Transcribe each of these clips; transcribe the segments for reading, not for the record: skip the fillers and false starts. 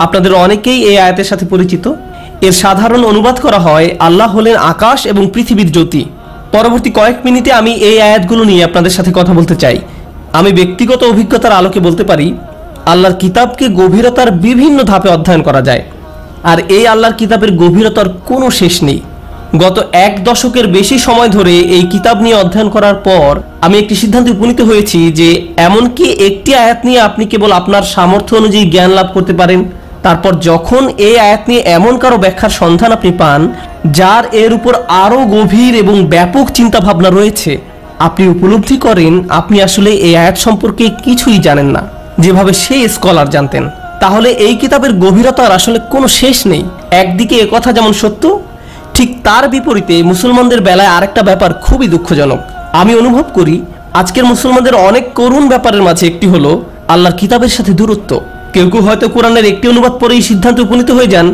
আপনাদের অনেকেই এই আয়াতের সাথে পরিচিত। এর সাধারণ অনুবাদ করা হয়, আল্লাহ হলেন আকাশ এবং পৃথিবীর জ্যোতি। পরবর্তী কয়েক মিনিটে আমি এই আয়াতগুলো নিয়ে আপনাদের সাথে কথা বলতে চাই। আমি ব্যক্তিগত অভিজ্ঞতার আলোকে বলতে পারি, আল্লাহর কিতাবকে গভীরতার বিভিন্ন ধাপে অধ্যয়ন করা যায়, আর এই আল্লাহর কিতাবের গভীরতার কোনো শেষ নেই। গত 1 দশকের বেশি সময় ধরে এই কিতাব নিয়ে অধ্যয়ন করার পর আমি একটি সিদ্ধান্তে উপনীত হয়েছি যে এমনকি একটি আয়াত নিয়ে আপনি কেবল আপনার সামর্থ্য অনুযায়ী জ্ঞান লাভ করতে পারেন। তারপর যখন এই আয়াত নিয়ে এমন কারো ব্যাখ্যার সন্ধান আপনি পান যার এর উপর আরও গভীর এবং ব্যাপক চিন্তা ভাবনা রয়েছে, আপনি উপলব্ধি করেন আপনি আসলে এই আয়াত সম্পর্কে কিছুই জানেন না, যেভাবে সেই স্কলার জানতেন। তাহলে এই কিতাবের গভীরতার আসলে কোনো শেষ নেই। একদিকে একথা যেমন সত্য, ঠিক তার বিপরীতে মুসলমানদের বেলায় আরেকটা ব্যাপার খুবই দুঃখজনক। আমি অনুভব করি আজকের মুসলমানদের অনেক করুণ ব্যাপারের মাঝে একটি হলো আল্লাহর কিতাবের সাথে দূরত্ব। কেউ কেউ হয়তো কোরআনের একটি অনুবাদ পরেই সিদ্ধান্তে উপনীত হয়ে যান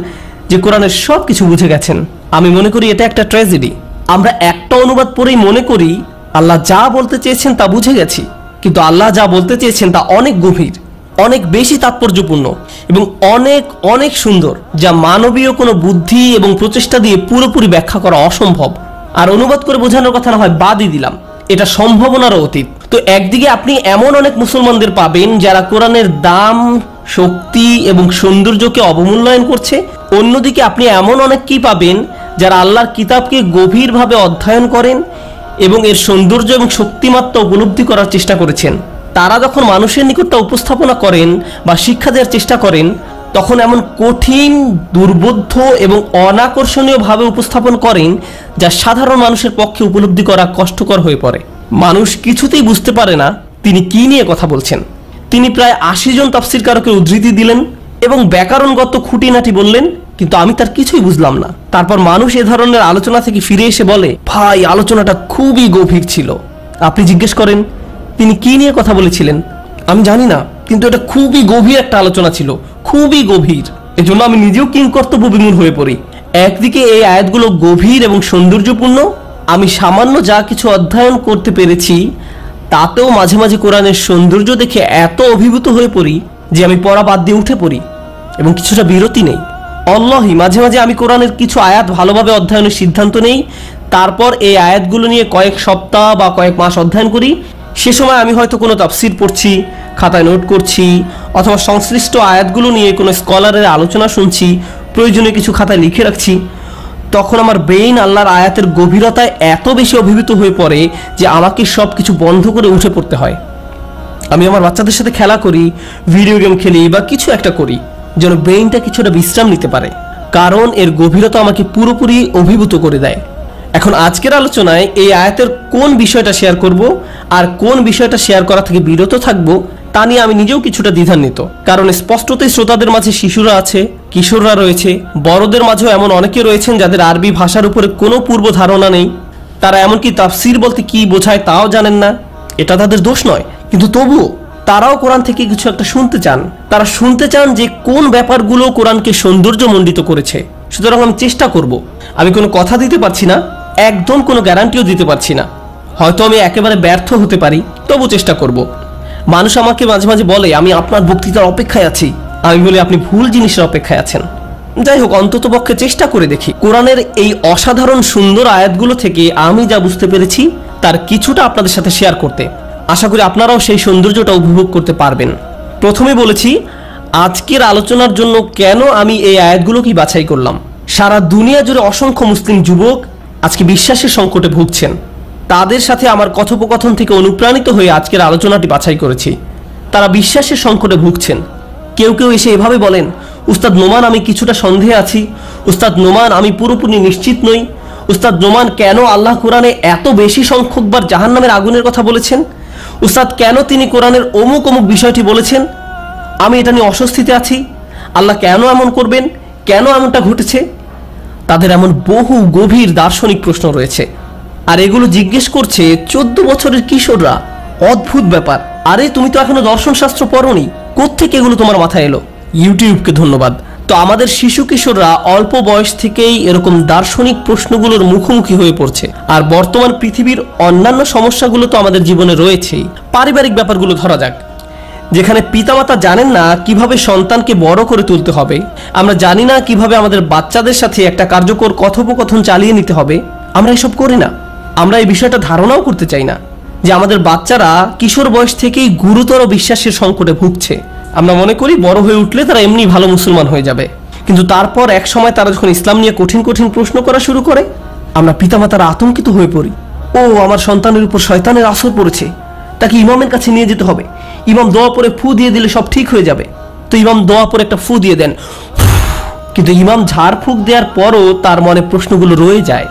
যে কোরআনের সব কিছু বুঝে গেছেন। আমি মনে করি এটা একটা ট্র্যাজেডি। আমরা একটা অনুবাদ পরেই মনে করি আল্লাহ যা বলতে চেয়েছেন তা বুঝে গেছি, কিন্তু আল্লাহ যা বলতে চেয়েছেন তা অনেক গভীর, অনেক বেশি তাৎপর্যপূর্ণ এবং অনেক অনেক সুন্দর, যা মানবীয় কোনো বুদ্ধি এবং প্রচেষ্টা দিয়ে পুরোপুরি ব্যাখ্যা করা অসম্ভব। আর অনুবাদ করে বোঝানোর কথা না হয় বাদই দিলাম, এটা সম্ভাবনারও অতীত। তো একদিকে আপনি এমন অনেক মুসলমানদের পাবেন যারা কোরআনের দাম, শক্তি এবং সৌন্দর্যকে অবমূল্যায়ন করছে। অন্যদিকে আপনি এমন অনেককেই পাবেন যারা আল্লাহর কিতাবকে গভীরভাবে অধ্যয়ন করেন এবং এর সৌন্দর্য এবং শক্তিমাত্রা উপলব্ধি করার চেষ্টা করেছেন। তারা যখন মানুষের নিকটটা উপস্থাপনা করেন বা শিক্ষা দেওয়ার চেষ্টা করেন, তখন এমন কঠিন, দুর্বোধ্য এবং অনাকর্ষণীয়ভাবে উপস্থাপন করেন যা সাধারণ মানুষের পক্ষে উপলব্ধি করা কষ্টকর হয়ে পড়ে। মানুষ কিছুতেই বুঝতে পারে না তিনি কি নিয়ে কথা বলছেন। তিনি প্রায় 80 জন তাফসীরকারকের উদ্ধৃতি দিলেন এবং ব্যাকরণগত খুঁটিনাটি বললেন, কিন্তু আমি তার কিছুই বুঝলাম না। তারপর মানুষ এ ধরনের আলোচনা থেকে ফিরে এসে বলে, ভাই আলোচনাটা খুবই গভীর ছিল। আপনি জিজ্ঞেস করেন তিনি কি নিয়ে কথা বলেছিলেন, আমি জানি না, কিন্তু এটা খুবই গভীর একটা আলোচনা ছিল, খুবই গভীর। এজন্য আমি নিজেও কিংকর্তব্য বিমূঢ় হয়ে পড়ি। একদিকে এই আয়াতগুলো গভীর এবং সৌন্দর্যপূর্ণ, আমি সামান্য যা কিছু অধ্যয়ন করতে পেরেছি তাতেও মাঝে মাঝে কোরআনের সৌন্দর্য দেখে এত অভিভূত হয়ে পড়ি যে আমি পড়া বাদ দিয়ে উঠে পড়ি এবং কিছুটা বিরতি নেই। অল্লাহি মাঝে মাঝে আমি কোরআনের কিছু আয়াত ভালোভাবে অধ্যয়নের সিদ্ধান্ত নেই, তারপর এই আয়াতগুলো নিয়ে কয়েক সপ্তাহ বা কয়েক মাস অধ্যয়ন করি। সে সময় আমি হয়তো কোনো তাফসীর পড়ছি, খাতায় নোট করছি, অথবা সংশ্লিষ্ট আয়াতগুলো নিয়ে কোনো স্কলারের আলোচনা শুনছি, প্রয়োজনীয় কিছু খাতায় লিখে রাখছি। তখন আমার ব্রেইন আল্লাহর আয়াতের গভীরতায় এত বেশি অভিভূত হয়ে পড়ে যে আমাকে সব কিছু বন্ধ করে উঠে পড়তে হয়। আমি আমার বাচ্চাদের সাথে খেলা করি, ভিডিও গেম খেলি বা কিছু একটা করি যেন ব্রেইনটা কিছুটা বিশ্রাম নিতে পারে, কারণ এর গভীরতা আমাকে পুরোপুরি অভিভূত করে দেয়। এখন আজকের আলোচনায় এই আয়াতের কোন বিষয়টা শেয়ার করব আর কোন বিষয়টা শেয়ার করা থেকে বিরত থাকব তা নিয়ে আমি নিজেও কিছুটা দ্বিধান্বিত। কারণ স্পষ্টতই শ্রোতাদের মাঝে শিশুরা আছে, কিশোররা রয়েছে, বড়দের মাঝেও এমন অনেকে রয়েছেন যাদের আরবি ভাষার উপরে কোনো পূর্ব ধারণা নেই। তারা এমনকি তাফসীর বলতে কি বোঝায় তাও জানেন না। এটা তাদের দোষ নয়, কিন্তু তবুও তারাও কোরআন থেকে কিছু একটা শুনতে চান। তারা শুনতে চান যে কোন ব্যাপারগুলো কোরআনকে সৌন্দর্যমণ্ডিত করেছে। সুতরাং আমি চেষ্টা করব। আমি কোনো কথা দিতে পারছি না, একদম কোনো গ্যারান্টিও দিতে পারছি না। হয়তো আমি একেবারে ব্যর্থ হতে পারি, তবু চেষ্টা করব। মানুষ আমাকে মাঝে মাঝে বলে আমি আপনার বক্তৃতার অপেক্ষায় আছি। আমি বলি আপনি ভুল জিনিসের অপেক্ষায় আছেন। যাই হোক, অন্তত পক্ষে চেষ্টা করে দেখি কোরআনের এই অসাধারণ সুন্দর আয়াতগুলো থেকে আমি যা বুঝতে পেরেছি তার কিছুটা আপনাদের সাথে শেয়ার করতে। আশা করি আপনারাও সেই সৌন্দর্যটা উপভোগ করতে পারবেন। প্রথমে বলেছি আজকের আলোচনার জন্য কেন আমি এই আয়াতগুলোকেই বাছাই করলাম। সারা দুনিয়া জুড়ে অসংখ্য মুসলিম যুবক আজকে বিশ্বাসের সংকটে ভুগছেন। তাদের সাথে আমার কথোপকথন থেকে অনুপ্রাণিত হয়ে আজকের আলোচনাটি বাছাই করেছি। তারা বিশ্বাসের সংকটে ভুগছেন। কেউ কেউ এসে এভাবে বলেন, উস্তাদ নোমান আমি কিছুটা সন্দেহে আছি, উস্তাদ নোমান আমি পুরোপুরি নিশ্চিত নই, উস্তাদ নোমান কেন আল্লাহ কোরআনে এত বেশি সংখ্যকবার জাহান্নামের আগুনের কথা বলেছেন, উস্তাদ কেন তিনি কোরআনের অমুক অমুক বিষয়টি বলেছেন, আমি এটা নিয়ে অস্বস্তিতে আছি, আল্লাহ কেন এমন করবেন, কেন এমনটা ঘটেছে। তাদের এমন বহু গভীর দার্শনিক প্রশ্ন রয়েছে, আর এগুলো জিজ্ঞেস করছে 14 বছরের কিশোররা। অদ্ভুত ব্যাপার। আরে তুমি তো এখনো দর্শন শাস্ত্র পড়োনি, কোত্থেকে এগুলো তোমার মাথায় এলো? ইউটিউবকে ধন্যবাদ। তো আমাদের শিশু কিশোররা অল্প বয়স থেকেই এরকম দার্শনিক প্রশ্নগুলোর মুখোমুখি হয়ে পড়ছে। আর বর্তমান পৃথিবীর অন্যান্য সমস্যাগুলো তো আমাদের জীবনে রয়েছেই। পারিবারিক ব্যাপারগুলো ধরা যাক। যেখানে পিতামাতা জানেন না কিভাবে সন্তানকে বড় করে তুলতে হবে, আমরা জানি না কিভাবে আমাদের বাচ্চাদের সাথে একটা কার্যকর কথোপকথন চালিয়ে নিতে হবে, আমরা এসব করি না। আমরা এই বিষয়টা ধারণাও করতে চাই না যে আমাদের বাচ্চারা কিশোর বয়স থেকেই গুরুতর বিশ্বাসের সংকটে ভুগছে। আমরা মনে করি বড় হয়ে উঠলে তারা এমনি ভালো মুসলমান হয়ে যাবে, কিন্তু তারপর এক সময় তারা যখন ইসলাম নিয়ে কঠিন কঠিন প্রশ্ন করা শুরু করে, আমরা পিতামাতারা আতঙ্কিত হয়ে পড়ি। ও, আমার সন্তানের উপর শয়তানের আসর পড়েছে, তাকে ইমামের কাছে নিয়ে যেতে হবে, ইমাম দোয়া পরে ফু দিয়ে দিলে সব ঠিক হয়ে যাবে। তো ইমাম দোয়া পরে একটা ফু দিয়ে দেন, কিন্তু ইমাম ঝাড় ফুঁক দেওয়ার পরও তার মনে প্রশ্নগুলো রয়ে যায়।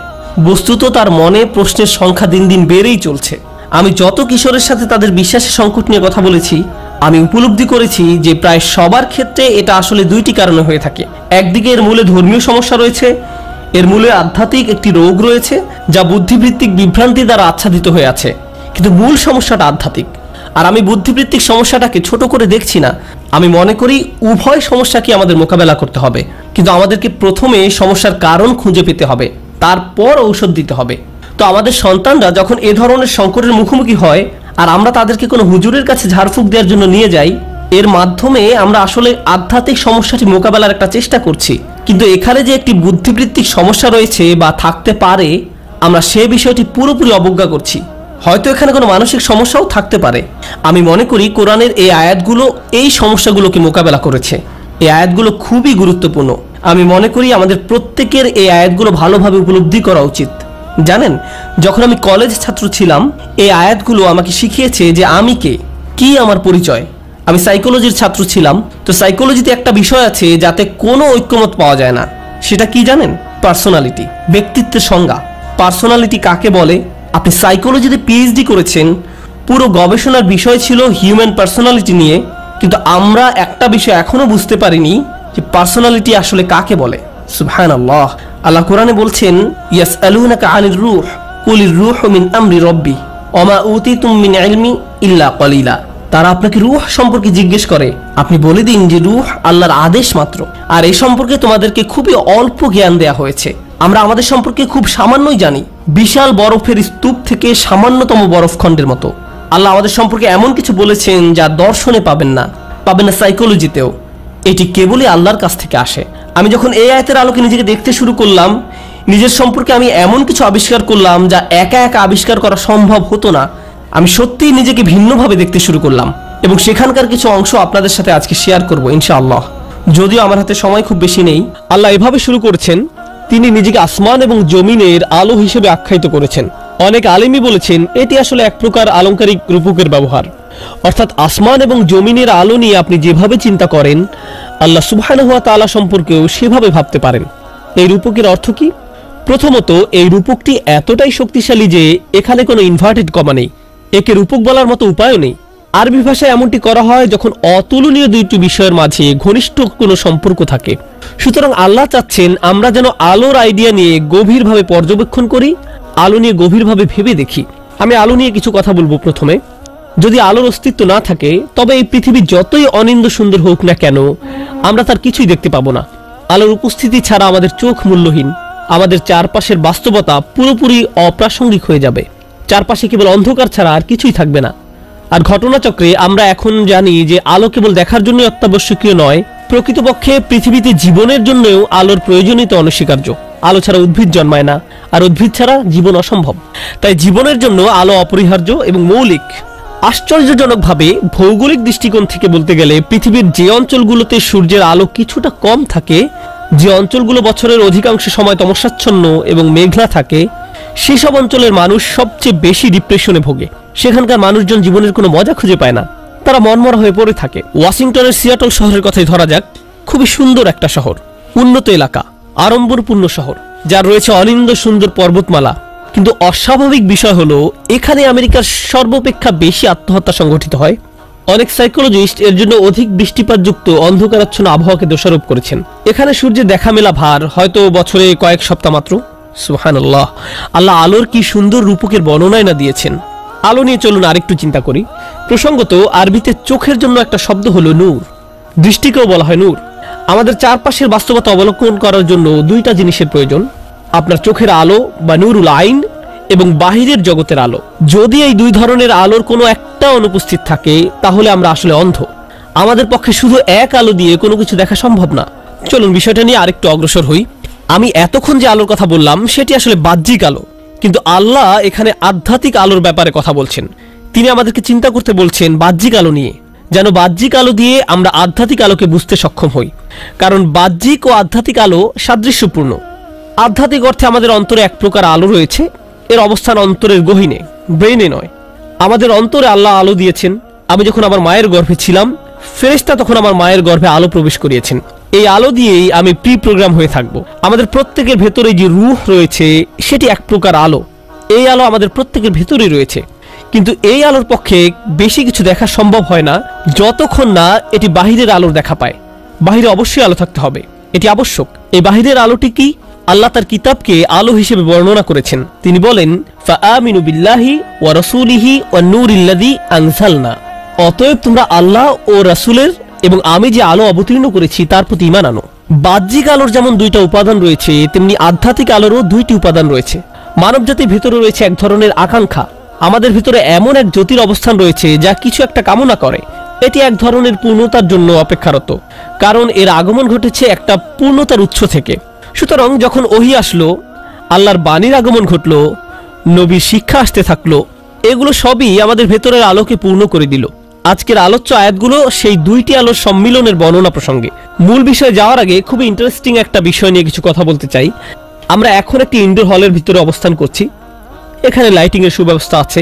বস্তুত তার মনে প্রশ্নের সংখ্যা দিন দিন বেড়েই চলছে। আমি যত কিশোরের সাথে তাদের বিশ্বাসের সংকট নিয়ে কথা বলেছি, আমি উপলব্ধি করেছি যে প্রায় সবার ক্ষেত্রে এটা আসলে দুইটি কারণে হয়ে থাকে। একদিকে এর মূলে ধর্মীয় সমস্যা রয়েছে, এর মূলে আধ্যাত্মিক একটি রোগ রয়েছে যা বুদ্ধিবৃত্তিক বিভ্রান্তি দ্বারা আচ্ছাদিত হয়ে আছে, কিন্তু মূল সমস্যাটা আধ্যাত্মিক। আর আমি বুদ্ধিবৃত্তিক সমস্যাটাকে ছোট করে দেখছি না। আমি মনে করি উভয় সমস্যাকে আমাদের মোকাবেলা করতে হবে, কিন্তু আমাদেরকে প্রথমে সমস্যার কারণ খুঁজে পেতে হবে, তারপর ঔষধ দিতে হবে। তো আমাদের সন্তানরা যখন এ ধরনের সংকটের মুখোমুখি হয় আর আমরা তাদেরকে কোনো হুজুরের কাছে ঝাড়ফুঁক দেওয়ার জন্য নিয়ে যাই, এর মাধ্যমে আমরা আসলে আধ্যাত্মিক সমস্যাটি মোকাবেলার একটা চেষ্টা করছি, কিন্তু এখানে যে একটি বুদ্ধিবৃত্তিক সমস্যা রয়েছে বা থাকতে পারে, আমরা সে বিষয়টি পুরোপুরি অবজ্ঞা করছি। হয়তো এখানে কোনো মানসিক সমস্যাও থাকতে পারে। আমি মনে করি কোরআনের এই আয়াতগুলো এই সমস্যাগুলোকে মোকাবেলা করেছে। এই আয়াতগুলো খুবই গুরুত্বপূর্ণ। আমি মনে করি আমাদের প্রত্যেকের এই আয়াতগুলো ভালোভাবে উপলব্ধি করা উচিত। জানেন, যখন আমি কলেজ ছাত্র ছিলাম, এই আয়াতগুলো আমাকে শিখিয়েছে যে আমি কে, কি আমার পরিচয়। আমি সাইকোলজির ছাত্র ছিলাম, তো সাইকোলজিতে একটা বিষয় আছে যাতে কোনো ঐক্যমত পাওয়া যায় না। সেটা কি জানেন? পার্সোনালিটি, ব্যক্তিত্বের সংজ্ঞা। পার্সোনালিটি কাকে বলে? আপনি সাইকোলজিতে পিএইচডি করেছেন, পুরো গবেষণার বিষয় ছিল হিউম্যান পার্সোনালিটি নিয়ে, কিন্তু আমরা একটা বিষয় এখনো বুঝতে পারিনি যে পার্সোনালিটি আসলে কাকে বলে। সুবহানাল্লাহ, আল্লাহ কোরআনে বলছেন, ইয়াসআলুনাকা আনির রূহ কুলির রূহু মিন আমরি রব্বি ওমা উতিতুম মিন ইলমি ইল্লা কলিলা। তারা আপনাকে রূহ সম্পর্কে জিজ্ঞেস করে, আপনি বলে দিন যে রূহ আল্লাহর আদেশ মাত্র, আর এই সম্পর্কে তোমাদেরকে খুবই অল্প জ্ঞান দেয়া হয়েছে। আমরা আমাদের সম্পর্কে খুব সামান্যই জানি, বিশাল বরফের স্তূপ থেকে সামান্যতম বরফখণ্ডের মতো। আল্লাহ আমাদের সম্পর্কে এমন কিছু বলেছেন যা দর্শনে পাবেন না সাইকোলজিতেও। এটি কেবলই আল্লাহর কাছ থেকে আসে। আমি যখন এই আয়াতের আলোকে নিজেকে দেখতে শুরু করলাম, নিজের সম্পর্কে আমি এমন কিছু আবিষ্কার করলাম যা একা একা আবিষ্কার করা সম্ভব হতো না। আমি সত্যিই নিজেকে ভিন্নভাবে দেখতে শুরু করলাম, এবং সেখানকার কিছু অংশ আপনাদের সাথে আজকে শেয়ার করব ইনশাআল্লাহ। যদিও আমার হাতে সময় খুব বেশি নেই। আল্লাহ এভাবে শুরু করেছেন, তিনি নিজেকে আসমান এবং জমিনের আলো হিসেবে আখ্যায়িত করেছেন। অনেক আলেমই বলেছেন এটি আসলে এক প্রকার আলংকারিক রূপকের ব্যবহার, অর্থাৎ আসমান এবং জমিনের আলো নিয়ে আপনি যেভাবে চিন্তা করেন, আল্লাহ সুবহানাহু ওয়া তাআলা সম্পর্কেও সেভাবে ভাবতে পারেন। এই রূপকের অর্থ কি? প্রথমত, এই রূপকটি এতটাই শক্তিশালী যে এখানে কোনো ইনভার্টেড কমা নেই, একে রূপক বলার মতো উপায়ও নেই। আরবি ভাষায় এমনটি করা হয় যখন অতুলনীয় দুইটি বিষয়ের মাঝে ঘনিষ্ঠ কোনো সম্পর্ক থাকে। সুতরাং আল্লাহ চাচ্ছেন আমরা যেন আলোর আইডিয়া নিয়ে গভীরভাবে পর্যবেক্ষণ করি, আলো নিয়ে গভীরভাবে ভেবে দেখি। আমি আলো নিয়ে কিছু কথা বলবো। প্রথমে, যদি আলোর অস্তিত্ব না থাকে তবে এই পৃথিবী যতই অনিন্দ সুন্দর হোক না কেন, আমরা তার কিছুই দেখতে পাবো না। আলোর উপস্থিতি ছাড়া আমাদের চোখ মূল্যহীন, আমাদের চারপাশের বাস্তবতা পুরোপুরি অপ্রাসঙ্গিক হয়ে যাবে। চারপাশে কেবল অন্ধকার ছাড়া আর কিছুই থাকবে না। আর ঘটনাচক্রে আমরা এখন জানি যে আলো কেবল দেখার জন্য অত্যাবশ্যকীয় নয়, প্রকৃতপক্ষে পৃথিবীতে জীবনের জন্যও আলোর প্রয়োজনীয়তা অনস্বীকার্য। আলো ছাড়া উদ্ভিদ জন্মায় না, আর উদ্ভিদ ছাড়া জীবন অসম্ভব। তাই জীবনের জন্য আলো অপরিহার্য এবং মৌলিক। আশ্চর্যজনকভাবে ভৌগোলিক দৃষ্টিকোণ থেকে বলতে গেলে পৃথিবীর যে অঞ্চলগুলোতে সূর্যের আলো কিছুটা কম থাকে, যে অঞ্চলগুলো বছরের অধিকাংশ সময় তমসাচ্ছন্ন এবং মেঘলা থাকে, সেসব অঞ্চলের মানুষ সবচেয়ে বেশি ডিপ্রেশনে ভোগে। সেখানকার মানুষজন জীবনের কোনো মজা খুঁজে পায় না, তারা মনমরা হয়ে পড়ে থাকে। ওয়াশিংটনের সিয়াটল শহরের কথাই ধরা যাক। খুবই সুন্দর একটা শহর, উন্নত এলাকা, আড়ম্বরপূর্ণ শহর, যার রয়েছে অনিন্দ সুন্দর পর্বতমালা। কিন্তু অস্বাভাবিক বিষয় হলো এখানে আমেরিকার সর্বাপেক্ষা বেশি আত্মহত্যা সংঘটিত হয়। অনেক সাইকোলজিস্ট এর জন্য অধিক বৃষ্টিপাতযুক্ত অন্ধকারাচ্ছন্ন আবহাওয়াকে দোষারোপ করেছেন। এখানে সূর্যের দেখা মেলা ভার হয়তো বছরে কয়েক সপ্তাহ মাত্র। সুবহানাল্লাহ, আল্লাহ আলোর কি সুন্দর রূপকের বর্ণনায় না দিয়েছেন। আলো নিয়ে চলুন আরেকটু চিন্তা করি। প্রসঙ্গত, আরবিতে চোখের জন্য একটা শব্দ হলো নূর, দৃষ্টিকেও বলা হয় নূর। আমাদের চারপাশের বাস্তবতা অবলোকন করার জন্য দুইটা জিনিসের প্রয়োজন, আপনার চোখের আলো বা নূরুল আইন এবং বাহিরের জগতের আলো। যদি এই দুই ধরনের আলোর কোনো একটা অনুপস্থিত থাকে তাহলে আমরা আসলে অন্ধ। আমাদের পক্ষে শুধু এক আলো দিয়ে কোনো কিছু দেখা সম্ভব না। চলুন বিষয়টা নিয়ে আরেকটু অগ্রসর হই। আমি এতক্ষণ যে আলোর কথা বললাম সেটি আসলে বাহ্যিক আলো, কিন্তু আল্লাহ এখানে আধ্যাত্মিক আলোর ব্যাপারে কথা বলছেন। তিনি আমাদেরকে চিন্তা করতে বলছেন বাহ্যিক আলো নিয়ে, যেন বাহ্যিক আলো দিয়ে আমরা আধ্যাত্মিক আলোকে বুঝতে সক্ষম হই। কারণ বাহ্যিক ও আধ্যাত্মিক আলো সাদৃশ্যপূর্ণ। আধ্যাত্মিক অর্থে আমাদের অন্তরে এক প্রকার আলো রয়েছে, এর অবস্থান অন্তরের গহীনে, ব্রেনে নয়। আমাদের অন্তরে আল্লাহ আলো দিয়েছেন। আমি যখন আমার মায়ের গর্ভে ছিলাম, ফেরেশতা তখন আমার মায়ের গর্ভে আলো প্রবেশ করিয়েছেন। এই আলো দিয়েই আমি প্রি প্রোগ্রাম হয়ে থাকব। আমাদের প্রত্যেকের ভেতরে যে রূহ রয়েছে সেটি এক প্রকার আলো। এই আলো আমাদের প্রত্যেকের ভেতরেই রয়েছে, কিন্তু এই আলোর পক্ষে বেশি কিছু দেখা সম্ভব হয় না যতক্ষণ না এটি বাহিরের আলোর দেখা পায়। বাহিরে অবশ্যই আলো থাকতে হবে, এটি আবশ্যক। এই বাহিরের আলোটি কি? আল্লাহ তার কিতাবকে আলো হিসেবে বর্ণনা করেছেন। তিনি বলেন, ফাআমিনু বিল্লাহি ওয়া রাসূলিহি ওয়ান নূরিল্লাযী আনজালনা। অতএব তোমরা আল্লাহ ও রাসূলের এবং আমি যে আলো অবতীর্ণ করেছি তার প্রতি ঈমান আনো। বাহ্যিক আলোর যেমন দুইটা উপাদান রয়েছে, তেমনি আধ্যাত্মিক আলোরও দুইটি উপাদান রয়েছে। মানবজাতির ভিতরে রয়েছে এক ধরনের আকাঙ্ক্ষা। আমাদের ভিতরে এমন এক জ্যোতির অবস্থান রয়েছে যা কিছু একটা কামনা করে। এটি এক ধরনের পূর্ণতার জন্য অপেক্ষারত, কারণ এর আগমন ঘটেছে একটা পূর্ণতার উৎস থেকে। সুতরাং যখন ওহী আসলো, আল্লাহর বাণীর আগমন ঘটলো, নবীর শিক্ষা আসতে থাকলো, এগুলো সবই আমাদের ভেতরের আলোকে পূর্ণ করে দিল। আজকের আলোচ্য আয়াতগুলো সেই দুইটি আলোর সম্মিলনের বর্ণনা প্রসঙ্গে। মূল বিষয়ে যাওয়ার আগে খুবই ইন্টারেস্টিং একটা বিষয় নিয়ে কিছু কথা বলতে চাই। আমরা এখন একটি ইনডোর হলের ভিতরে অবস্থান করছি। এখানে লাইটিং এর সুব্যবস্থা আছে,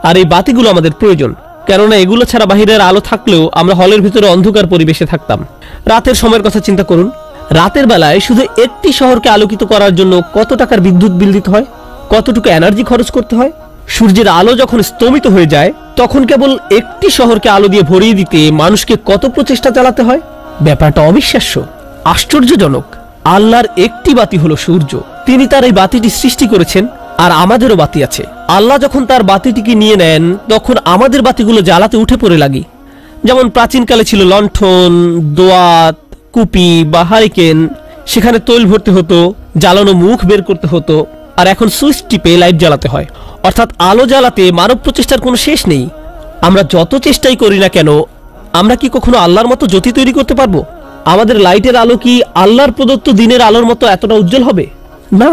আর এই বাতিগুলো আমাদের প্রয়োজন, কেননা এগুলো ছাড়া বাহিরের আলো থাকলেও আমরা হলের ভিতরে অন্ধকার পরিবেশে থাকতাম। রাতের সময়ের কথা চিন্তা করুন। রাতের বেলায় শুধু একটি শহরকে আলোকিত করার জন্য কত টাকার বিদ্যুৎ বিল দিতে হয়, কতটুকু এনার্জি খরচ করতে হয়। সূর্যের আলো যখন স্তমিত হয়ে যায়, তখন কেবল একটি শহরকে আলো দিয়ে ভরিয়ে দিতে মানুষকে কত প্রচেষ্টা চালাতে হয়। ব্যাপারটা অবিশ্বাস্য, আশ্চর্যজনক। আল্লাহর একটি বাতি হলো সূর্য। তিনি তার এই বাতিটি সৃষ্টি করেছেন, আর আমাদেরও বাতি আছে। আল্লাহ যখন তার বাতিটিকে নিয়ে নেন, তখন আমাদের বাতিগুলো জ্বালাতে উঠে পড়ে লাগি। যেমন প্রাচীনকালে ছিল লণ্ঠন, দোয়াত, কুপি বা হারিকেন, সেখানে তৈল ভরতে হতো, জ্বালানো মুখ বের করতে হতো, আর এখন সুইচ টিপে লাইট জ্বালাতে হয়। অর্থাৎ আলো জ্বালাতে মানব প্রচেষ্টার কোনো শেষ নেই। আমরা যত চেষ্টাই করি না কেন, আমরা কি কখনো আল্লাহর মতো জ্যোতি তৈরি করতে পারবো? আমাদের লাইটের আলো কি আল্লাহর প্রদত্ত দিনের আলোর মতো এতটা উজ্জ্বল হবে? না,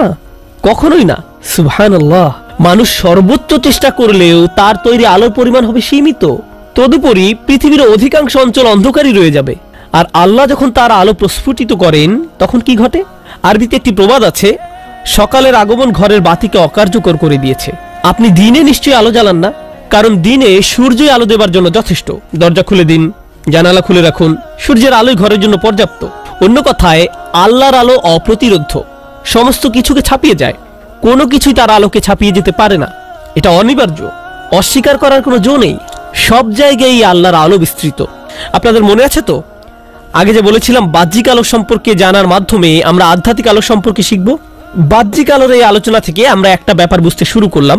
কখনোই না। সুবহানাল্লাহ। মানুষ সর্বোচ্চ চেষ্টা করলেও তার তৈরি আলোর পরিমাণ হবে সীমিত। তদুপরি পৃথিবীর অধিকাংশ অঞ্চল অন্ধকারই রয়ে যাবে। আর আল্লাহ যখন তার আলো প্রস্ফুটিত করেন, তখন কি ঘটে? আরবিতে একটি প্রবাদ আছে, সকালের আগমন ঘরের বাতিকে অকার্যকর করে দিয়েছে। আপনি দিনে নিশ্চয়ই আলো জ্বালান না, কারণ দিনে সূর্যই আলো দেবার জন্য যথেষ্ট। দরজা খুলে দিন, জানালা খুলে রাখুন, সূর্যের আলোই ঘরের জন্য পর্যাপ্ত। অন্য কথায়, আল্লাহর আলো অপ্রতিরোধ্য, সমস্ত কিছুকে ছাপিয়ে যায়। কোনো কিছুই তার আলোকে ছাপিয়ে যেতে পারে না। এটা অনিবার্য, অস্বীকার করার কোনো জো নেই। সব জায়গায় আল্লাহর আলো বিস্তৃত। আপনাদের মনে আছে তো, আগে যে বলেছিলাম বাহ্যিক আলো সম্পর্কে জানার মাধ্যমে আমরা আধ্যাত্মিক আলো সম্পর্কে শিখব। বাহ্যিক আলোর এই আলোচনা থেকে আমরা একটা ব্যাপার বুঝতে শুরু করলাম,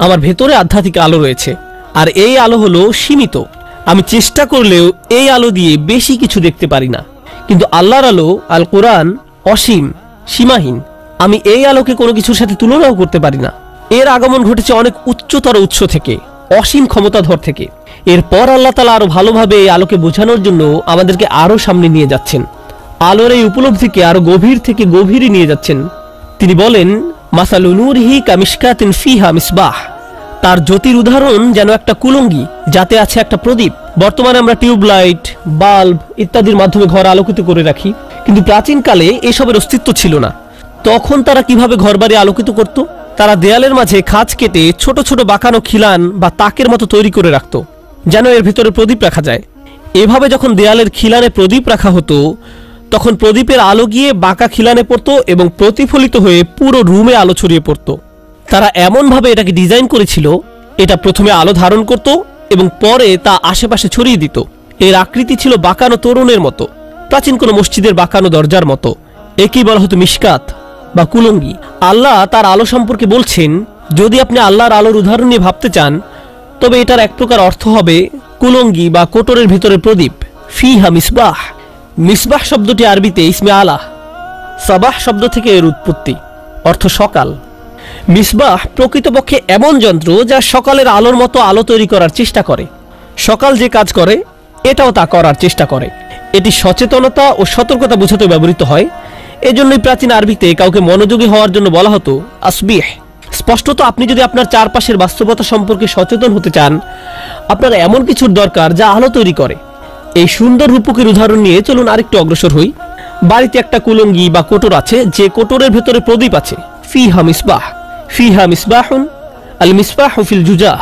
আমার ভেতরে আধ্যাত্মিক আলো রয়েছে, আর এই আলো হলো সীমিত। আমি চেষ্টা করলেও এই আলো দিয়ে বেশি কিছু দেখতে পারি না। কিন্তু আল্লাহর আলো, আল কোরআন, অসীম, সীমাহীন। আমি এই আলোকে কোনো কিছুর সাথে তুলনাও করতে পারি না। এর আগমন ঘটেছে অনেক উচ্চতর উৎস থেকে, অসীম ক্ষমতাধর থেকে। এরপর আল্লাহ তাআলা আরো ভালোভাবে এই আলোকে বোঝানোর জন্য আমাদেরকে আরো সামনে নিয়ে যাচ্ছেন, আলোর এই উপলব্ধিকে আরো গভীর থেকে গভীরে নিয়ে যাচ্ছেন। তিনি বলেন, মাসালু নূরিহি কামিশকাতিন ফিহা মিসবাহ। তার জ্যোতির উদাহরণ যেন একটা কুলঙ্গি, যাতে আছে একটা প্রদীপ। বর্তমানে আমরা টিউবলাইট, বাল্ব ইত্যাদির মাধ্যমে ঘর আলোকিত করে রাখি, কিন্তু প্রাচীনকালে এসবের অস্তিত্ব ছিল না। তখন তারা কিভাবে ঘরবাড়ি আলোকিত করত? তারা দেয়ালের মাঝে খাঁজ কেটে ছোট ছোট বাঁকানো খিলান বা তাকের মতো তৈরি করে রাখত, যেন এর ভিতরে প্রদীপ রাখা যায়। এভাবে যখন দেয়ালের খিলানে প্রদীপ রাখা হতো, তখন প্রদীপের আলো গিয়ে বাঁকা খিলানে পড়তো এবং প্রতিফলিত হয়ে পুরো রুমে আলো ছড়িয়ে পড়তো। তারা এমনভাবে এটাকে ডিজাইন করেছিল, এটা প্রথমে আলো ধারণ করত এবং পরে তা আশেপাশে ছড়িয়ে দিত। এর আকৃতি ছিল বাঁকানো তোরণের মতো, প্রাচীন কোনো মসজিদের বাঁকানো দরজার মতো। একেই বলা হতো মিশকাত বা কুলঙ্গি। আল্লাহ তার আলো সম্পর্কে বলছেন, যদি আপনি আল্লাহর আলোর উদাহরণ নিয়ে ভাবতে চান, তবে এটার এক প্রকার অর্থ হবে কুলঙ্গি বা কোটরের ভিতরে প্রদীপ। ফিহা মিসবাহ। মিসবাহ শব্দটি আরবিতে ইসমে আলাহ, সাবাহ শব্দ থেকে এর উৎপত্তি, অর্থ সকাল। মিসবাহ প্রকৃতপক্ষে এমন যন্ত্র যা সকালের আলোর মতো আলো তৈরি করার চেষ্টা করে। সকাল যে কাজ করে এটাও তা করার চেষ্টা করে। এটি সচেতনতা ও সতর্কতা বোঝাতে ব্যবহৃত হয়। এজন্যই প্রাচীন আরবিতে কাউকে মনোযোগী হওয়ার জন্য বলা হতো আসবিহ। স্পষ্টত আপনি যদি আপনার চারপাশের বাস্তবতা সম্পর্কে সচেতন হতে চান, আপনার এমন কিছুর দরকার যা আলো তৈরি করে। এই সুন্দর রূপকের উদাহরণ নিয়ে চলুন আরেকটু অগ্রসর হই। বাড়িতে একটা কুলঙ্গি বা কোটর আছে, যে কোটরের ভেতরে প্রদীপ আছে। ফিহা মিসবাহ, ফিহা মিসবাহুন, আল মিসবাহু ফিল জুজাহ।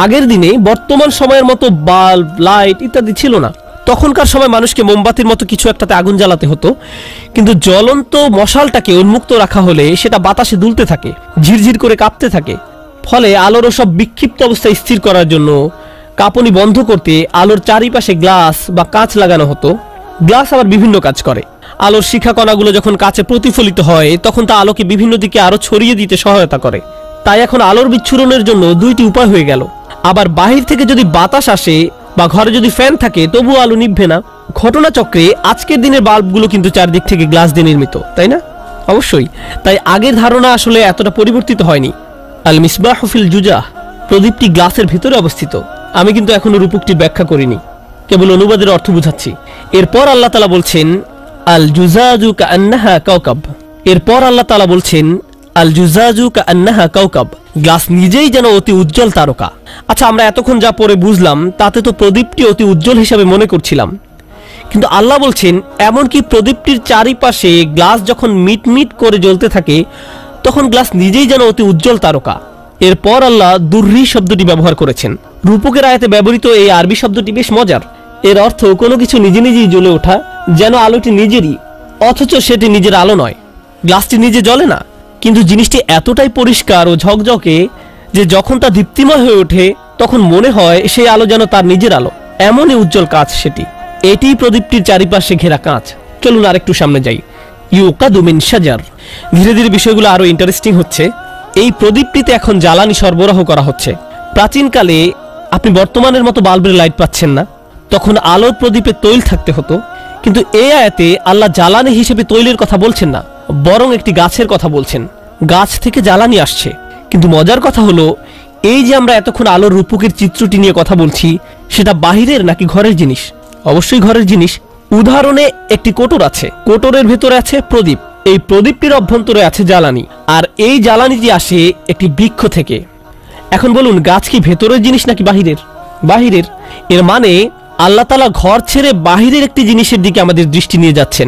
আগের দিনে বর্তমান সময়ের মতো বাল্ব, লাইট ইত্যাদি ছিল না। তখনকার সময় মানুষকে মোমবাতির মতো কিছু একটাতে আগুন জ্বালাতে হতো, কিন্তু জ্বলন্ত মশালটাকে উন্মুক্ত রাখা হলে সেটা বাতাসে দুলতে থাকে, ঝিরঝির করে কাঁপতে থাকে। ফলে আলোর সব বিক্ষিপ্ত অবস্থায় স্থির করার জন্য কাঁপুনি বন্ধ করতে আলোর চারিপাশে গ্লাস বা কাঁচ লাগানো হতো। গ্লাস আবার বিভিন্ন কাজ করে। আলোর শিখা কণাগুলো যখন কাঁচে প্রতিফলিত হয় তখন তা আলোকে বিভিন্ন দিকে আরো ছড়িয়ে দিতে সহায়তা করে। তাই এখন আলোর বিচ্ছুরণের জন্য দুইটি উপায় হয়ে গেল। আবার বাহির থেকে যদি বাতাস আসে বা ঘরে যদি ফ্যান থাকে তবুও আলো নিভবে না। ঘটনাচক্রে আজকের দিনের বাল্বগুলো কিন্তু চারদিক থেকে গ্লাস দিয়ে নির্মিত, তাই না? অবশ্যই। তাই আগের ধারণা আসলে এতটা পরিবর্তিত হয়নি। আল মিসবাহু ফিল জুজাহ, প্রদীপটি গ্লাসের ভিতরে অবস্থিত। আমি কিন্তু এখনো রূপকটির ব্যাখ্যা করিনি, কেবল অনুবাদের অর্থ বুঝাচ্ছি। এরপর আল্লাহ তাআলা বলছেন আল জুজাজু কাআন্নাহা কাওকাব। এরপর আল্লাহ তাআলা বলছেন আল জুজাজু কাআন্নাহা কাওকাব, গ্লাস নিজেই যেন অতি উজ্জ্বল তারকা। আচ্ছা, আমরা এতক্ষণ যা পড়ে বুঝলাম তাতে তো প্রদীপটি অতি উজ্জ্বল হিসাবে মনে করছিলাম, কিন্তু আল্লাহ বলছেন এমনকি প্রদীপটির চারিপাশে গ্লাস যখন মিটমিট করে জ্বলতে থাকে তখন গ্লাস নিজেই যেন অতি উজ্জ্বল তারকা। এরপর আল্লাহ দুর্রি শব্দটি ব্যবহার করেছেন। রূপকের আয়াতে ব্যবহৃত এই আরবি শব্দটি বেশ মজার। এর অর্থ কোনো কিছু নিজে নিজেই জ্বলে ওঠা, যেন আলোটি নিজেরই, অথচ সেটি নিজের আলো নয়। গ্লাসটি নিজে জ্বলে না, কিন্তু জিনিসটি এতটাই পরিষ্কার ও ঝকঝকে যে যখন তা দীপ্তিময় হয়ে ওঠে তখন মনে হয় সেই আলো যেন তার নিজের আলো। এমনই উজ্জ্বল কাঁচ সেটি। এটি প্রদীপটির চারিপাশে ঘেরা কাঁচ। চলুন আরেকটু সামনে যাই। ইউকাদু মিন শাজার। ধীরে ধীরে বিষয়গুলো আরো ইন্টারেস্টিং হচ্ছে। এই প্রদীপটিতে এখন জ্বালানি সরবরাহ করা হচ্ছে। প্রাচীনকালে আপনি বর্তমানের মতো বাল্বের লাইট পাচ্ছেন না, তখন আলোর প্রদীপে তৈল থাকতে হতো। কিন্তু এই আয়াতে আল্লাহ জ্বালানি হিসেবে তৈলের কথা বলছেন না, বরং একটি গাছের কথা বলছেন। গাছ থেকে জ্বালানি আসছে। কিন্তু মজার কথা হলো, এই যে আমরা এতক্ষণ আলোর রূপকের চিত্রটি নিয়ে কথা বলছি, সেটা বাহিরের নাকি ঘরের জিনিস? অবশ্যই ঘরের জিনিস। উদাহরণে একটি কোটর আছে, কোটরের ভেতরে আছে প্রদীপ। এই প্রদীপটির অভ্যন্তরে আছে জ্বালানি, আর এই জ্বালানিটি আসে একটি বৃক্ষ থেকে। এখন বলুন, গাছ কি ভেতরের জিনিস নাকি বাহিরের? বাহিরের। এর মানে আল্লাহ তাআলা ঘর ছেড়ে বাহিরের একটি জিনিসের দিকে আমাদের দৃষ্টি নিয়ে যাচ্ছেন।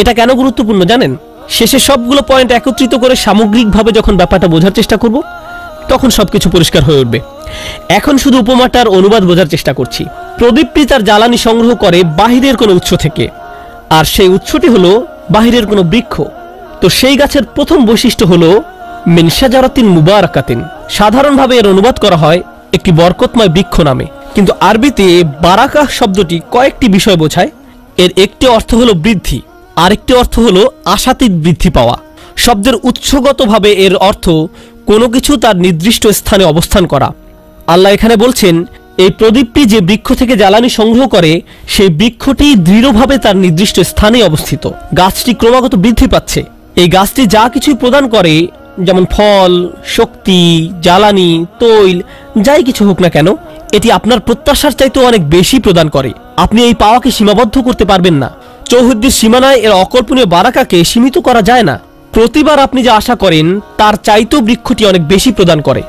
এটা কেন গুরুত্বপূর্ণ জানেন? শেষে সবগুলো পয়েন্ট একত্রিত করে সামগ্রিকভাবে যখন ব্যাপারটা বোঝার চেষ্টা করব তখন সবকিছু পরিষ্কার হয়ে উঠবে। এখন শুধু উপমাটার অনুবাদ বোঝার চেষ্টা করছি। প্রদীপটি তার জ্বালানি সংগ্রহ করে বাহিরের কোনো উৎস থেকে, আর সেই উৎসটি হলো বাহিরের কোনো বৃক্ষ। তো সেই গাছের প্রথম বৈশিষ্ট্য হলো মিন শাজারাতিন মুবারাকাতিন। সাধারণভাবে এর অনুবাদ করা হয় একটি বরকতময় বৃক্ষ নামে, কিন্তু আরবিতে বারাকাহ শব্দটি কয়েকটি বিষয় বোঝায়। এর একটি অর্থ হলো বৃদ্ধি, আরেকটি অর্থ হলো আশাতীত বৃদ্ধি পাওয়া। শব্দের উৎসগতভাবে এর অর্থ কোনো কিছু তার নির্দিষ্ট স্থানে অবস্থান করা। আল্লাহ এখানে বলছেন এই প্রদীপটি যে বৃক্ষ থেকে জ্বালানি সংগ্রহ করে সেই বৃক্ষটি দৃঢ়ভাবে তার নির্দিষ্ট স্থানে অবস্থিত। গাছটি ক্রমাগত বৃদ্ধি পাচ্ছে। এই গাছটি যা কিছুই প্রদান করে, যেমন ফল, শক্তি, জ্বালানি, তৈল, যাই কিছু হোক না কেন, এটি আপনার প্রত্যাশার চাইতেও অনেক বেশি প্রদান করে। আপনি এই পাওয়াকে সীমাবদ্ধ করতে পারবেন না। চৌহদ্দির সীমানায় এর অকল্পনীয় বারাকাকে সীমিত করা যায় না। প্রতিবার আপনি যা আশা করেন তার চাইতেও বৃক্ষটি অনেক বেশি প্রদান করে।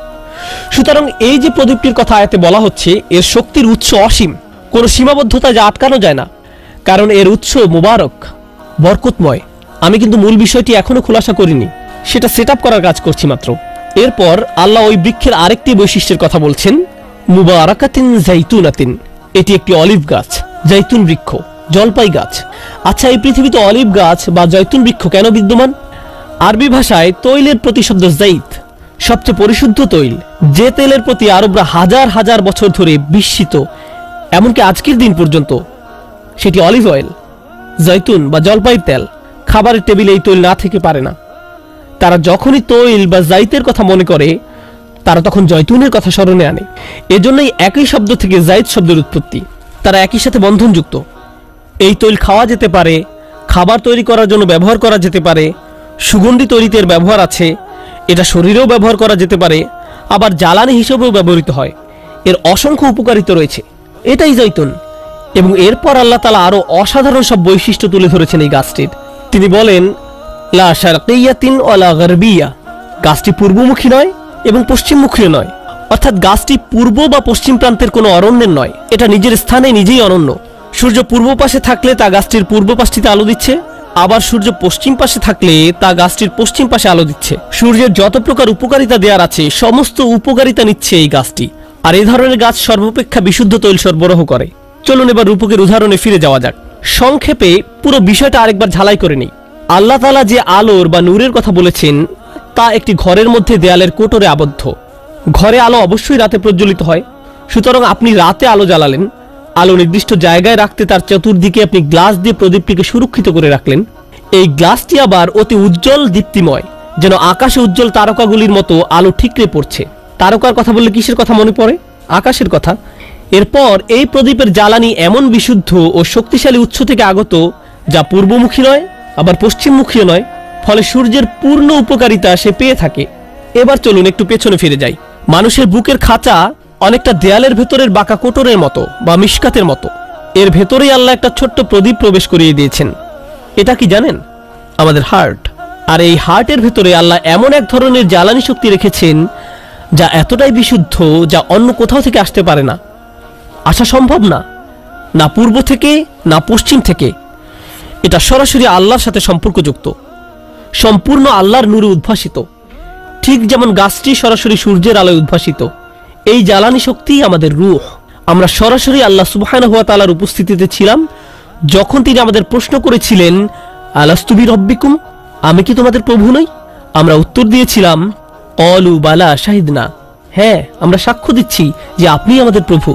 সুতরাং এই যে প্রদীপটির কথা আয়াতে বলা হচ্ছে, এর শক্তির উৎস অসীম, কোনো সীমাবদ্ধতা যা আটকানো যায় না, কারণ এর উৎস মুবারক, বরকতময়। আমি কিন্তু মূল বিষয়টি এখনো খোলাসা করিনি, সেটা সেট আপ করার কাজ করছি মাত্র। এরপর আল্লাহ ওই বৃক্ষের আরেকটি বৈশিষ্ট্যের কথা বলছেন, মুবারাকাতিন জাইতুনাতিন। এটি একটি অলিভ গাছ, জাইতুন বৃক্ষ, জলপাই গাছ। আচ্ছা, এই পৃথিবীতে অলিভ গাছ বা জৈতুন বৃক্ষ কেন বিদ্যমান? আরবি ভাষায় তৈলের প্রতিশব্দ জাইত, সবচেয়ে পরিশুদ্ধ তৈল, যে তেলের প্রতি আরবরা হাজার হাজার বছর ধরে বিস্মিত, এমনকি আজকের দিন পর্যন্ত, সেটি অলিভ অয়েল, জৈতুন বা জলপাইয়ের তেল। খাবারের টেবিলে এই তৈল না থেকে পারে না। তারা যখনই তৈল বা জাইতের কথা মনে করে তারা তখন জৈতুনের কথা স্মরণে আনে। এজন্যই একই শব্দ থেকে জাইত শব্দের উৎপত্তি। তারা একই সাথে বন্ধনযুক্ত। এই তৈল খাওয়া যেতে পারে, খাবার তৈরি করার জন্য ব্যবহার করা যেতে পারে, সুগন্ধি তৈরিতে এর ব্যবহার আছে। এটা শরীরেও ব্যবহার করা যেতে পারে, আবার জ্বালানি হিসেবেও ব্যবহৃত হয়। এর অসংখ্য উপকারিতা রয়েছে। এটাই জৈতুন। এবং এরপর আল্লাহ তাআলা আরো অসাধারণ সব বৈশিষ্ট্য তুলে ধরেছেন এই গাছটির। তিনি বলেন, লা শারকিয়াতিন ওয়ালা গারবিয়া, গাছটি পূর্বমুখী নয় এবং পশ্চিমমুখীও নয়। অর্থাৎ গাছটি পূর্ব বা পশ্চিম প্রান্তের কোনো অরণ্যের নয়, এটা নিজের স্থানে নিজেই অনন্য। সূর্য পূর্ব পাশে থাকলে তা গাছটির পূর্ব পাশটিতে আলো দিচ্ছে, আবার সূর্য পশ্চিম পাশে থাকলে তা গাছটির পশ্চিম পাশে আলো দিচ্ছে। সূর্যের যত প্রকার উপকারিতা দেওয়ার আছে সমস্ত উপকারিতা নিচ্ছে এই গাছটি। আর এই ধরনের গাছ সর্বাপেক্ষা বিশুদ্ধ তৈল সরবরাহ করে। চলুন এবার রূপকের উদাহরণে ফিরে যাওয়া যাক। সংক্ষেপে পুরো বিষয়টা আরেকবার ঝালাই করে নেই। আল্লাহ তাআলা যে আলোর বা নূরের কথা বলেছেন তা একটি ঘরের মধ্যে দেয়ালের কোটরে আবদ্ধ। ঘরে আলো অবশ্যই রাতে প্রজ্বলিত হয়, সুতরাং আপনি রাতে আলো জ্বালালেন, আলো নির্দিষ্ট জায়গায় রাখতে তার চতুর্দিকে আপনি গ্লাস দিয়ে প্রদীপটিকে সুরক্ষিত করে রাখলেন। এই গ্লাসটি আবার অতি উজ্জ্বল দীপ্তিময়, যেন আকাশে উজ্জ্বল তারকাগুলির মতো আলো ঠিকরে পড়ছে। তারকার কথা বললে কিসের কথা মনে পড়ে? আকাশের কথা। এরপর এই প্রদীপের জ্বালানি এমন বিশুদ্ধ ও শক্তিশালী উৎস থেকে আগত যা পূর্বমুখী নয় আবার পশ্চিমমুখীও নয়, ফলে সূর্যের পূর্ণ উপকারিতা সে পেয়ে থাকে। এবার চলুন একটু পেছনে ফিরে যাই। মানুষের বুকের খাঁচা অনেকটা দেয়ালের ভেতরের বাঁকা কোটরের মতো বা মিশকাতের মতো। এর ভেতরেই আল্লাহ একটা ছোট্ট প্রদীপ প্রবেশ করিয়ে দিয়েছেন। এটা কি জানেন? আমাদের হার্ট। আর এই হার্টের ভেতরে আল্লাহ এমন এক ধরনের জ্বালানি শক্তি রেখেছেন যা এতটাই বিশুদ্ধ যা অন্য কোথাও থেকে আসতে পারে না, আসা সম্ভব না, না পূর্ব থেকে না পশ্চিম থেকে। এটা সরাসরি আল্লাহর সাথে সম্পর্কযুক্ত, সম্পূর্ণ আল্লাহর নূরে উদ্ভাসিত, ঠিক যেমন গাছটি সরাসরি সূর্যের আলোয় উদ্ভাসিত। এই জ্বালানি শক্তি আমাদের রূহ। আমরা সরাসরি আল্লাহ সুবহানাহু ওয়া তাআলার উপস্থিতিতে ছিলাম যখন তিনি আমাদের প্রশ্ন করেছিলেন, আলাস্তু বিরব্বিকুম, আমি কি তোমাদের প্রভু নই? আমরা উত্তর দিয়েছিলাম, ক্বালু বালা শাহিদনা, হ্যাঁ আমরা সাক্ষ্য দিচ্ছি যে আপনি আমাদের প্রভু।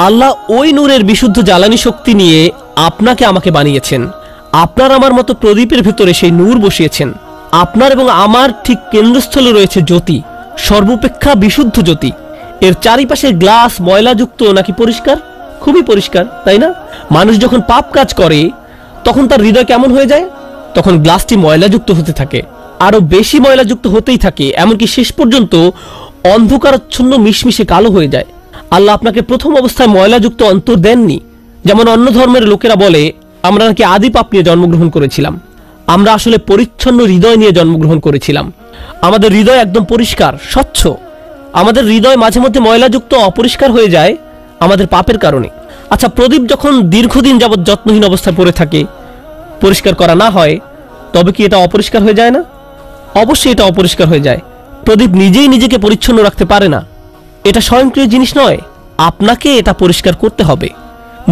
আল্লাহ ওই নূরের বিশুদ্ধ জ্বালানি শক্তি নিয়ে আপনাকে আমাকে বানিয়েছেন। আপনার আমার মতো প্রদীপের ভেতরে সেই নূর বসিয়েছেন। আপনার এবং আমার ঠিক কেন্দ্রস্থলে রয়েছে জ্যোতি, সর্বাপেক্ষা বিশুদ্ধ জ্যোতি। এর চারিপাশে গ্লাস ময়লাযুক্ত নাকি পরিষ্কার? খুবই পরিষ্কার, তাই না? মানুষ যখন পাপ কাজ করে তখন তার হৃদয় কেমন হয়ে যায়? তখন গ্লাসটি ময়লাযুক্ত হতে থাকে, আরো বেশি ময়লাযুক্ত হতেই থাকে, এমনকি শেষ পর্যন্ত অন্ধকারাচ্ছন্ন মিশমিশে কালো হয়ে যায়। আল্লাহ আপনাকে প্রথম অবস্থায় ময়লাযুক্ত অন্তর দেননি। যেমন অন্য ধর্মের লোকেরা বলে আমরা নাকি আদি পাপ নিয়ে জন্মগ্রহণ করেছিলাম। আমরা আসলে পরিচ্ছন্ন হৃদয় নিয়ে জন্মগ্রহণ করেছিলাম। আমাদের হৃদয় একদম পরিষ্কার, স্বচ্ছ। আমাদের হৃদয় মাঝে মধ্যে ময়লাযুক্ত অপরিষ্কার হয়ে যায় আমাদের পাপের কারণে। আচ্ছা, প্রদীপ যখন দীর্ঘদিন যাবৎ যত্নহীন অবস্থায় পড়ে থাকে, পরিষ্কার করা না হয়, তবে কি এটা অপরিষ্কার হয়ে যায় না? অবশ্যই এটা অপরিষ্কার হয়ে যায়। প্রদীপ নিজেই নিজেকে পরিচ্ছন্ন রাখতে পারে না, এটা স্বয়ংক্রিয় জিনিস নয়, আপনাকে এটা পরিষ্কার করতে হবে।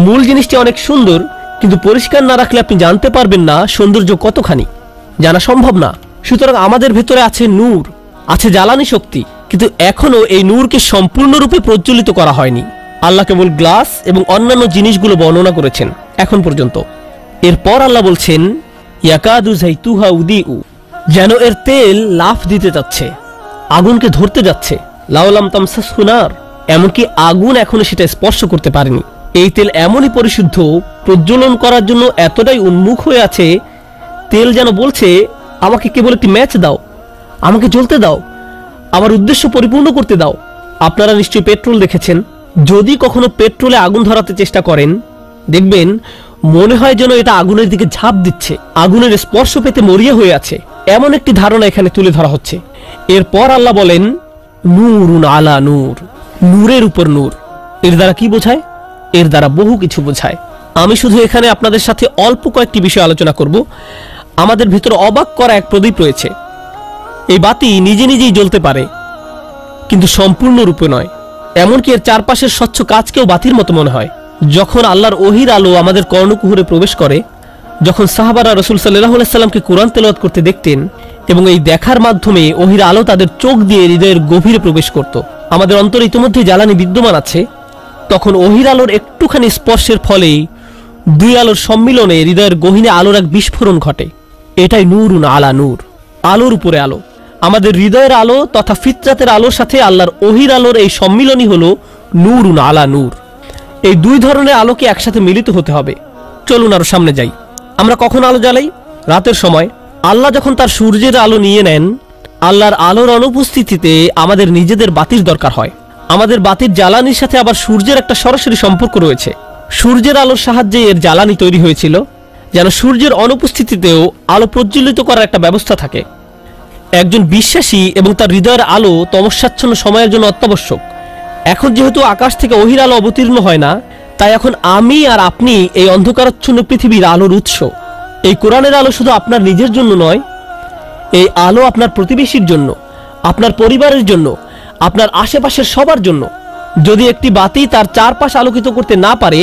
মূল জিনিসটি অনেক সুন্দর, কিন্তু পরিষ্কার না রাখলে আপনি জানতে পারবেন না সৌন্দর্য কতখানি, জানা সম্ভব না। সুতরাং আমাদের ভেতরে আছে নূর, আছে জ্বালানি শক্তি, কিন্তু এখনো এই নূরকে সম্পূর্ণরূপে প্রজ্বলিত করা হয়নি। আল্লাহ কেবল গ্লাস এবং অন্যান্য জিনিসগুলো বর্ণনা করেছেন এখন পর্যন্ত। এরপর আল্লাহ বলছেন, ইয়াকাদু যাইতুহা উদিউ, যেন এর তেল লাফ দিতে যাচ্ছে, আগুনকে ধরতে যাচ্ছে। লাউলাম তামসাসহু নার, এমনকি আগুন এখনো সেটা স্পর্শ করতে পারেনি। এই তেল এমনই পরিশুদ্ধ, প্রজ্বলন করার জন্য এতটাই উন্মুখ হয়ে আছে, তেল যেন বলছে আমাকে কেবল একটি ম্যাচ দাও, আমাকে জ্বলতে দাও, আমার উদ্দেশ্য পরিপূর্ণ করতে দাও। আপনারা নিশ্চয়ই পেট্রোল দেখেছেন। যদি কখনো পেট্রোলে আগুন ধরাতে চেষ্টা করেন, দেখবেন মনে হয় যেন এটা আগুনের দিকে ঝাঁপ দিচ্ছে, আগুনের স্পর্শ পেতে মরিয়া হয়ে আছে। এমন একটি ধারণা এখানে তুলে ধরা হচ্ছে। এরপর আল্লাহ বলেন, নূরুন আলা নূর, নূরের উপর নূর। এর দ্বারা কি বোঝায়? এর দ্বারা বহু কিছু বোঝায়। আমি শুধু এখানে আপনাদের সাথে অল্প কয়েকটি বিষয় আলোচনা করব। আমাদের ভিতরে অবাক করা এক প্রদীপ রয়েছে। এই বাতি নিজে নিজেই জ্বলতে পারে, কিন্তু সম্পূর্ণরূপে নয়। এমনকি এর চারপাশের স্বচ্ছ কাজকেও বাতির মতো মনে হয়। যখন আল্লাহর ওহির আলো আমাদের কর্ণকুহরে প্রবেশ করে, যখন সাহাবারা রাসূল সাল্লাল্লাহু আলাইহি সাল্লামকে কোরআন তেলাওয়াত করতে দেখতেন এবং এই দেখার মাধ্যমে ওহির আলো তাদের চোখ দিয়ে হৃদয়ের গভীরে প্রবেশ করত, আমাদের অন্তরে ইতিমধ্যে জ্বালানি বিদ্যমান আছে, তখন ওহির আলোর একটুখানি স্পর্শের ফলেই দুই আলোর সম্মিলনে হৃদয়ের গহীনে আলোর এক বিস্ফোরণ ঘটে। এটাই নূরুন আলা নূর, আলোর উপরে আলো। আমাদের হৃদয়ের আলো তথা ফিতরাতের আলোর সাথে আল্লাহর ওহির আলোর এই সম্মিলনই হলো নূরুন আলা নূর। এই দুই ধরনের আলোকে একসাথে মিলিত হতে হবে। চলুন আরো সামনে যাই। আমরা কখন আলো জ্বালাই? রাতের সময়। আল্লাহ যখন তার সূর্যের আলো নিয়ে নেন, আল্লাহর আলোর অনুপস্থিতিতে আমাদের নিজেদের বাতির দরকার হয়। আমাদের বাতির জ্বালানির সাথে আবার সূর্যের একটা সরাসরি সম্পর্ক রয়েছে। সূর্যের আলোর সাহায্যে এর জ্বালানি তৈরি হয়েছিল, যেন সূর্যের অনুপস্থিতিতেও আলো প্রজ্বলিত করার একটা ব্যবস্থা থাকে। একজন বিশ্বাসী এবং তার হৃদয়ের আলো তমস্যাচ্ছন্ন সময়ের জন্য অত্যাবশ্যক। এখন যেহেতু আকাশ থেকে ওহির আলো অবতীর্ণ হয় না, তাই এখন আমি আর আপনি এই অন্ধকারাচ্ছন্ন পৃথিবীর আলোর উৎস। এই কোরআনের আলো শুধু আপনার নিজের জন্য নয়, এই আলো আপনার প্রতিবেশীর জন্য, আপনার পরিবারের জন্য, আপনার আশেপাশের সবার জন্য। যদি একটি বাতি তার চারপাশ আলোকিত করতে না পারে,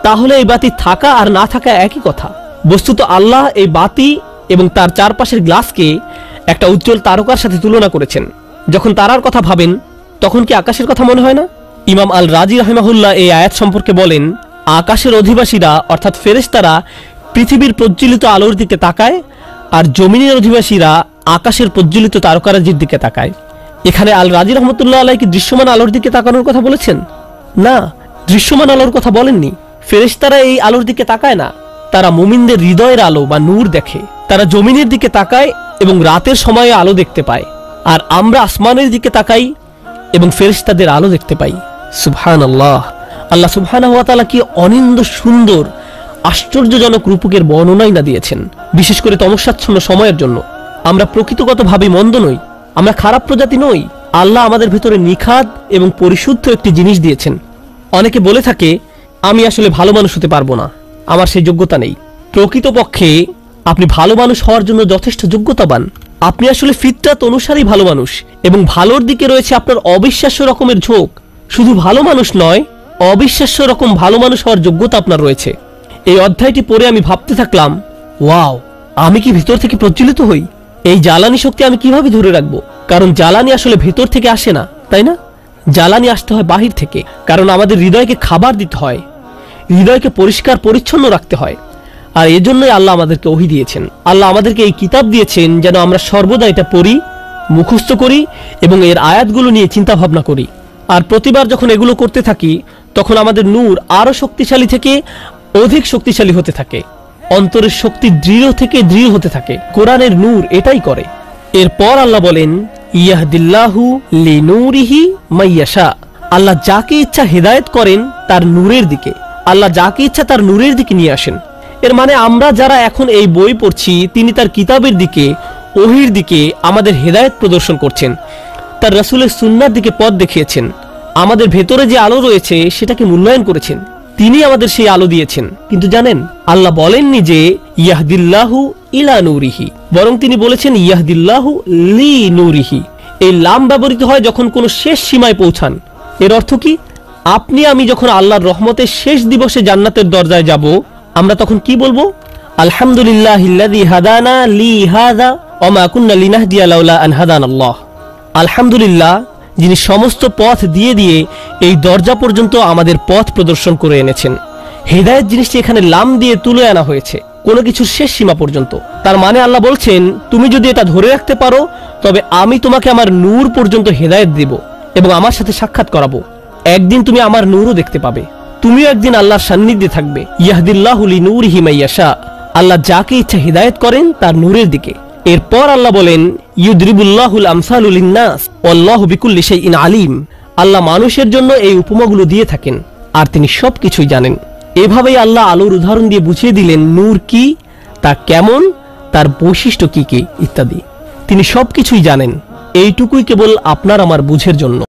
তাহলে এই বাতি থাকা আর না থাকা একই কথা। বস্তুত আল্লাহ এই বাতি এবং তার চারপাশের গ্লাসকে একটা উজ্জ্বল তারকার সাথে তুলনা করেছেন। যখন তারার কথা ভাবেন, তখন কি আকাশের কথা মনে হয় না? ইমাম আল রাজি রাহিমাহুল্লাহ এই আয়াত সম্পর্কে বলেন, আকাশের অধিবাসীরা অর্থাৎ ফেরেশতারা পৃথিবীর প্রজ্বলিত আলোর দিকে তাকায়, আর জমিনের অধিবাসীরা আকাশের প্রজ্বলিত তারকারাজির দিকে তাকায়। এখানে আল রাজি রহমতুল্লাহ আলাইহি কি দৃশ্যমান আলোর দিকে তাকানোর কথা বলেছেন? না, দৃশ্যমান আলোর কথা বলেননি। ফেরেশতারা এই আলোর দিকে তাকায় না, তারা মুমিনদের হৃদয়ের আলো বা নূর দেখে। তারা জমিনের দিকে তাকায় এবং রাতের সময়ে আলো দেখতে পায়, আর আমরা আসমানের দিকে তাকাই এবং ফেরেশতাদের আলো দেখতে পাই। সুবহানাল্লাহ! আল্লাহ সুবহানাহু ওয়া তাআলা কি অনিন্দ্য সুন্দর আশ্চর্যজনক রূপকের বর্ণনাই না দিয়েছেন, বিশেষ করে তমস্যাচ্ছন্ন সময়ের জন্য। আমরা প্রকৃতগতভাবে মন্দ নই, আমরা খারাপ প্রজাতি নই। আল্লাহ আমাদের ভেতরে নিখাদ এবং পরিশুদ্ধ একটি জিনিস দিয়েছেন। অনেকে বলে থাকে, আমি আসলে ভালো মানুষ হতে পারবো না, আমার সেই যোগ্যতা নেই। প্রকৃতপক্ষে আপনি ভালো মানুষ হওয়ার জন্য যথেষ্ট যোগ্যতাবান। আপনি আসলে ফিতরাত অনুসারী ভালো মানুষ, এবং ভালোর দিকে রয়েছে আপনার অবিশ্বাস্য রকমের ঝোঁক। শুধু ভালো মানুষ নয়, অবিশ্বাস্য রকম ভালো মানুষ হওয়ার যোগ্যতা আপনার রয়েছে। এই অধ্যায়টি পড়ে আমি ভাবতে থাকলাম, ওয়াও, আমি কি ভিতর থেকে প্রজ্বলিত হই? এই জ্বালানি শক্তি আমি কিভাবে ধরে রাখবো? কারণ জ্বালানি আসলে ভেতর থেকে আসে না, তাই না? জ্বালানি আসতে হয় বাহির থেকে। কারণ আমাদের হৃদয়কে খাবার দিতে হয়, হৃদয়কে পরিষ্কার পরিচ্ছন্ন রাখতে হয়। আর এজন্যই আল্লাহ আমাদেরকে ওহী দিয়েছেন। আল্লাহ আমাদেরকে এই কিতাব দিয়েছেন যেন আমরা সর্বদা এটা পড়ি, মুখস্থ করি এবং এর আয়াতগুলো নিয়ে চিন্তা ভাবনা করি। আর প্রতিবার যখন এগুলো করতে থাকি, তখন আমাদের নূর আরো শক্তিশালী থেকে অধিক শক্তিশালী হতে থাকে। অন্তরের শক্তি দৃঢ় থেকে দৃঢ় হতে থাকে। কোরআনের নূর এটাই করে। এরপর আল্লাহ বলেন, ইয়াহদিল্লাহু লিনূরিহি মাইয়াশা। আল্লাহ যাকে ইচ্ছা হেদায়েত করেন তার নূরের দিকে। আল্লাহ যাকে ইচ্ছা তার নূরের দিকে নিয়ে আসেন। এর মানে আমরা যারা এখন এই বই পড়ছি, তিনি তার কিতাবের দিকে, ওহীর দিকে আমাদের হেদায়েত প্রদর্শন করছেন। তার রাসূলের সুন্নাহর দিকে পথ দেখিয়েছেন। আমাদের ভেতরে যে আলো রয়েছে সেটাকে মূল্যায়ন করেছেন। তিনি আমাদের সেই আলো দিয়েছেন। কিন্তু জানেন, আল্লাহ বলেননি যে ইয়াহদিল্লাহু ইলা নূরিহি, বরং তিনি বলেছেন ইয়াহদিল্লাহু লি নূরিহি। এই লাম ব্যবহৃত হয় যখন কোনো শেষ সীমায় পৌঁছান। এর অর্থ কি? আপনি আমি যখন আল্লাহর রহমতের শেষ দিবসে জান্নাতের দরজায় যাব, আমরা তখন কি বলবো? আলহামদুলিল্লাহিল্লাযী হাদানা লিহাযা ওয়া মা কুন্না লিনাহদিয়া লাউলা আন হাদানাল্লাহ। আলহামদুলিল্লাহ, যিনি সমস্ত পথ দিয়ে দিয়ে এই দরজা পর্যন্ত আমাদের পথ প্রদর্শন করে এনেছেন। হেদায়েত জিনিসটি এখানে লাম দিয়ে তুলে আনা হয়েছে, কোনো কিছুর শেষ সীমা পর্যন্ত। তার মানে আল্লাহ বলছেন, তুমি যদি এটা ধরে রাখতে পারো, তবে আমি তোমাকে আমার নূর পর্যন্ত হেদায়েত দেব এবং আমার সাথে সাক্ষাৎ করাবো। একদিন তুমি আমার নূরও দেখতে পাবে, তুমিও একদিন আল্লাহর সান্নিধ্যে থাকবে। ইয়াহদিল্লাহু লিনূরিহি মাইয়াশা। আল্লাহ যাকে ইচ্ছা হিদায়াত করেন তার নূরের দিকে। এরপর আল্লাহ বলেন, ইউদরিবুল্লাহুল আমসালু লিন্নাস ওয়াল্লাহু বিকুল্লি শাইইন আলিম। আল্লাহ মানুষের জন্য এই উপমাগুলো দিয়ে থাকেন, আর তিনি সবকিছুই জানেন। এভাবেই আল্লাহ আলোর উদাহরণ দিয়ে বুঝিয়ে দিলেন নূর কি, তা কেমন, তার বৈশিষ্ট্য কি কি ইত্যাদি। তিনি সবকিছুই জানেন। এইটুকুই কেবল আপনার আমার বুঝের জন্য।